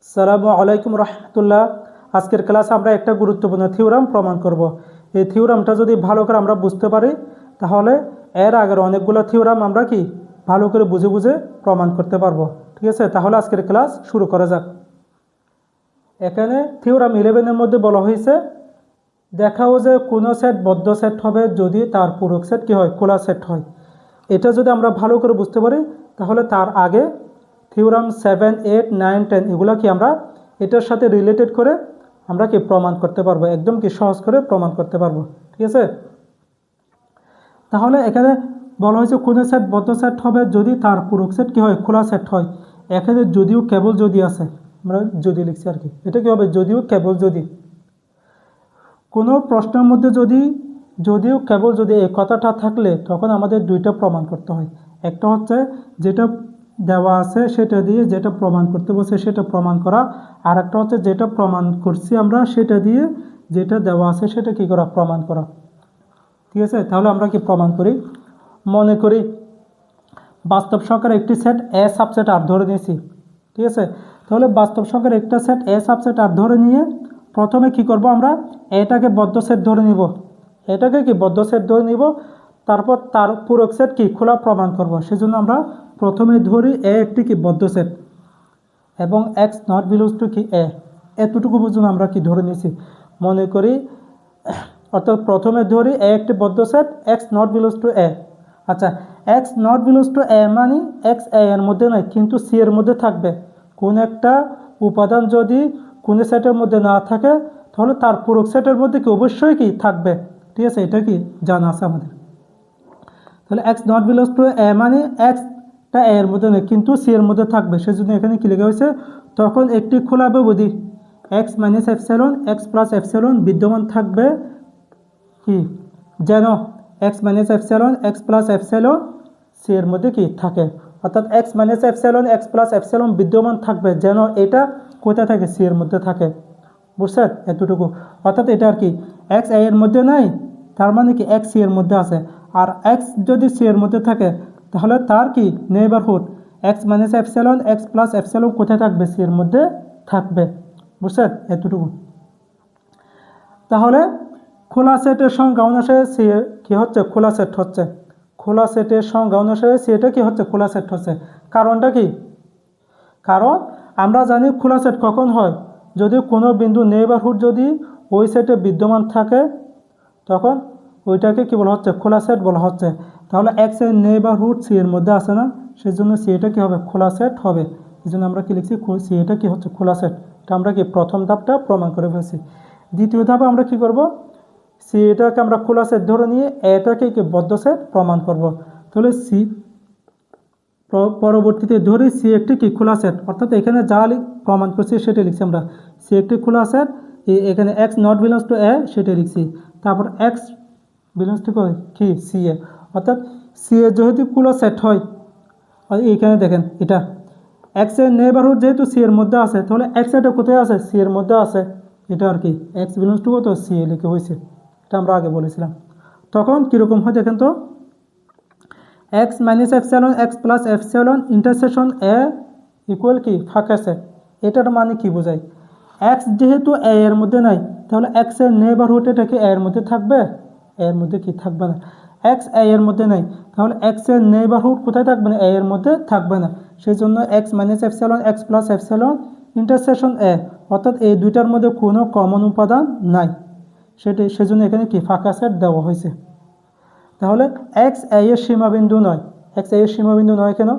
আসসালামু আলাইকুম রহমতুল্লাহ। আজকের ক্লাসে আমরা একটা গুরুত্বপূর্ণ থিওরাম প্রমাণ করব। এই থিওরামটা যদি ভালো করে আমরা বুঝতে পারি তাহলে এর আগের অনেকগুলো থিওরাম আমরা কি ভালো করে বুঝে বুঝে প্রমাণ করতে পারবো। ঠিক আছে, তাহলে আজকের ক্লাস শুরু করা যাক। এখানে থিওরাম 11-এর মধ্যে বলা হয়েছে দেখাও যে কোনো সেট বদ্ধ সেট হবে যদি তার পূরক সেট কি হয়, খোলা সেট হয়। এটা যদি আমরা ভালো করে বুঝতে পারি তাহলে তার আগে থিওরাম 7, 8, 9, 10 এগুলো কি আমরা এটার সাথে রিলেটেড করে আমরা কি প্রমাণ করতে পারবো, একদম কি সহজ করে প্রমাণ করতে পারবো। ঠিক আছে, তাহলে এখানে বলা হয়েছে কোনো সেট বদ্ধ সেট হবে যদি তার পূরক সেট কি হয়, খোলা সেট হয়। এখানে যদিও কেবল যদি আছে, আমরা যদি লিখছি আর কি, এটা কি হবে, যদিও কেবল যদি। কোনো প্রশ্নের মধ্যে যদিও কেবল যদি এই কথাটা থাকলে তখন আমাদের দুইটা প্রমাণ করতে হয়। একটা হচ্ছে যেটা দেওয়া আছে সেটা দিয়ে যেটা প্রমাণ করতে বলছে সেটা প্রমাণ করা, আর একটা হচ্ছে যেটা প্রমাণ করছি আমরা সেটা দিয়ে যেটা দেওয়া আছে সেটা কি করা, প্রমাণ করা। ঠিক আছে, তাহলে আমরা কি প্রমাণ করি। মনে করি বাস্তব সংখ্যার একটি সেট এ সাবসেট আর ধরে নিয়েছি। ঠিক আছে, তাহলে বাস্তব সংখ্যার একটা সেট এ সাবসেট আর ধরে নিয়ে প্রথমে কি করব, আমরা এটাকে বদ্ধ সেট ধরে নিব, এটাকে কি বদ্ধ সেট ধরে নিব, তারপর তার পূরক সেট কি খোলা প্রমাণ করব। সেজন্য আমরা প্রথমে ধরি এ একটি কি বদ্ধ সেট এবং এক্স নট বিলংস টু কি এ, এতটুকু পর্যন্ত আমরা কি ধরে নিয়েছি। মনে করি অর্থাৎ প্রথমে ধরি এ একটি বদ্ধ set, x not belongs to A. আচ্ছা, x not belongs to A মানে এক্স এ এর মধ্যে নয় কিন্তু সি এর মধ্যে থাকবে। কোন একটা উপাদান যদি কোন সেটের মধ্যে না থাকে তাহলে তার পূরক সেটের মধ্যে কি অবশ্যই কি থাকবে। ঠিক আছে, এটা কি জানা আছে আমাদের। তাহলে x not belongs to A মানে এক্সটা এ এর মধ্যে নেই কিন্তু সি এর মধ্যে থাকবে। সেজন্য এখানে কি লেখা হয়েছে, তখন একটি খোলা ব্যবধি x minus epsilon x plus epsilon বিদ্যমান থাকবে কি, যেন x minus epsilon x plus epsilon c এর মধ্যে কি থাকে। অর্থাৎ x minus epsilon x plus epsilon বিদ্যমান থাকবে যেন এটা কোথায় থাকে, সি এর মধ্যে থাকে। বুঝছেন এতটুকু। অর্থাৎ এটা আর কি এক্স এ এর মধ্যে নাই, তার মানে কি এক্স সি এর মধ্যে আছে। আর এক্স যদি সি এর মধ্যে থাকে তাহলে তার কি neighbourhood x minus epsilon x plus epsilon কোথায় থাকবে, সি এর মধ্যে থাকবে। বুঝছেন এতটুকু। তাহলে খোলা সেটের সংজ্ঞা অনুসারে সি কি হচ্ছে, খোলা সেট হচ্ছে। খোলা সেটের সংজ্ঞা অনুসারে সি এটা কি হচ্ছে, খোলা সেট হচ্ছে। কারণটা কি, কারণ আমরা জানি খোলা সেট কখন হয়, যদি কোনো বিন্দু নেইবারহুড যদি ওই সেটে বিদ্যমান থাকে তখন ওইটাকে কি বলা হচ্ছে, খোলা সেট বলা হচ্ছে। তাহলে এক্স এর নেইবারহুড সি এর মধ্যে আসে না, সেই জন্য সি এটা কি হবে, খোলা সেট হবে। এই জন্য আমরা কি লিখছি, সি এটা কি হচ্ছে, খোলা সেট। এটা আমরা কি প্রথম ধাপটা প্রমাণ করে ফেলছি। দ্বিতীয় ধাপে আমরা কি করব, সি এটাকে আমরা খোলা সেট ধরে নিয়ে এটাকে কি বদ্ধ সেট প্রমাণ করব। তাহলে সি পরবর্তীতে ধরি সি একটি কি খোলা সেট, অর্থাৎ এখানে যা প্রমাণ করছি সেটা লিখছি আমরা। সি একটি খোলা সেট, এখানে এক্স নট বিলংস টু এ সেটা লিখছি, তারপর এক্স বিলংস টু কি সি এ। অর্থাৎ সি এ যেহেতু খোলা সেট হয়, এইখানে দেখেন এটা এক্স এর নেইবারহুড যেহেতু সি এর মধ্যে আছে তাহলে এক্স এটা কোথায় আছে, সি এর মধ্যে আছে। এটা আর কি এক্স বিলংস টু কত, সি এ লিখে হয়েছে, এটা আমরা আগে বলেছিলাম। তখন কীরকম হয় দেখেন তো, x minus epsilon x plus epsilon intersection A equal কি ফাঁকা সেট। এটার মানে কি বোঝায়, এক্স যেহেতু এ এর মধ্যে নাই তাহলে এক্স এর নেইবারহুড এটা কি এর মধ্যে থাকবে, এর মধ্যে কি থাকবে না। এক্স এ এর মধ্যে নাই তাহলে এক্স এর নেইবারহুড কোথায় থাকবে না, এ এর মধ্যে থাকবে না। সেই জন্য x minus epsilon x plus epsilon intersection A, অর্থাৎ এই দুইটার মধ্যে কোনো কমন উপাদান নাই, সেজন্য এখানে কি ফাঁকা সেট দেওয়া হয়েছে। তাহলে এক্স এ এর সীমাবিন্দু নয়, এক্স এ এর সীমাবিন্দু নয় কেন,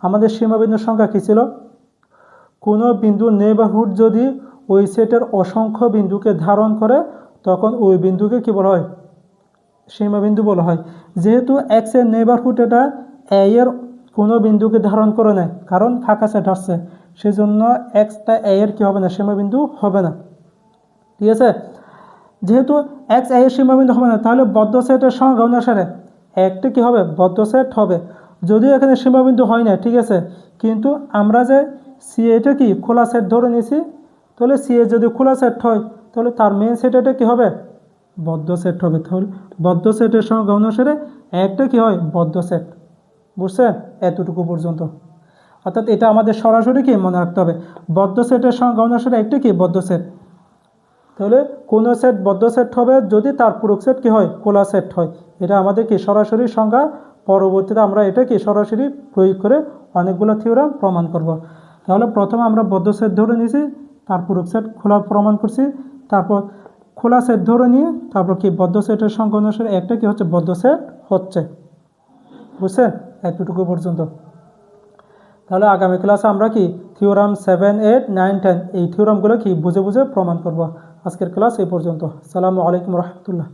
আমাদের সীমাবিন্দুর সংখ্যা কী ছিল, কোনো বিন্দু নেইবারহুড যদি ওই সেটের অসংখ্য বিন্দুকে ধারণ করে তখন ওই বিন্দুকে কী বলা হয়, সীমাবিন্দু বলা হয়। যেহেতু এক্স এর নেইবারহুড এটা এ এর কোনো বিন্দুকে ধারণ করে নেয় কারণ ফাঁকা সেট আসছে, সেজন্য এক্সটা এ এর কী হবে না, সীমাবিন্দু হবে না। ঠিক আছে, যেহেতু এক্স এ এর সীমাবিন্দু হবে না তাহলে বদ্ধ সেটের সংজ্ঞা অনুসারে একটা কী হবে, বদ্ধ সেট হবে। যদিও এখানে সীমাবিন্দু হয় না, ঠিক আছে, কিন্তু আমরা যে সি এটা কি খোলা সেট ধরে নিয়েছি, তাহলে সি এ যদি খোলা সেট হয় তাহলে তার মেন সেট এটা কী হবে, বদ্ধ সেট হবে। তাহলে বদ্ধ সেটের সংজ্ঞা অনুসারে একটা কী হয়, বদ্ধ সেট। বুঝছেন এতটুকু পর্যন্ত। অর্থাৎ এটা আমাদের সরাসরি কি মনে রাখতে হবে, বদ্ধ সেটের সংজ্ঞা অনুসারে একটি কি বদ্ধ সেট। তাহলে কোনো সেট বদ্ধ সেট হবে যদি তার পূরক সেট কি হয়, খোলা সেট হয়। এটা আমাদের কি সরাসরি সংজ্ঞা। পরবর্তীতে আমরা এটা কি সরাসরি প্রয়োগ করে অনেকগুলো থিওরাম প্রমাণ করব। তাহলে প্রথমে আমরা বদ্ধ সেট ধরে নিয়েছি, তার পূরক সেট খোলা প্রমাণ করছি, তারপর খোলা সেট ধরে নিয়ে তারপর কি বদ্ধ সেটের সংখ্যা অনুসারে একটা কি হচ্ছে বদ্ধ সেট হচ্ছে। বুঝছেন এতটুকু পর্যন্ত। তাহলে আগামী ক্লাসে আমরা কি থিওরাম 7, 8, 9, 10 এই থিওরামগুলো কি বুঝে বুঝে প্রমাণ করব। আজকের ক্লাস এই পর্যন্ত। আসসালামু আলাইকুম রহমতুল্লাহ।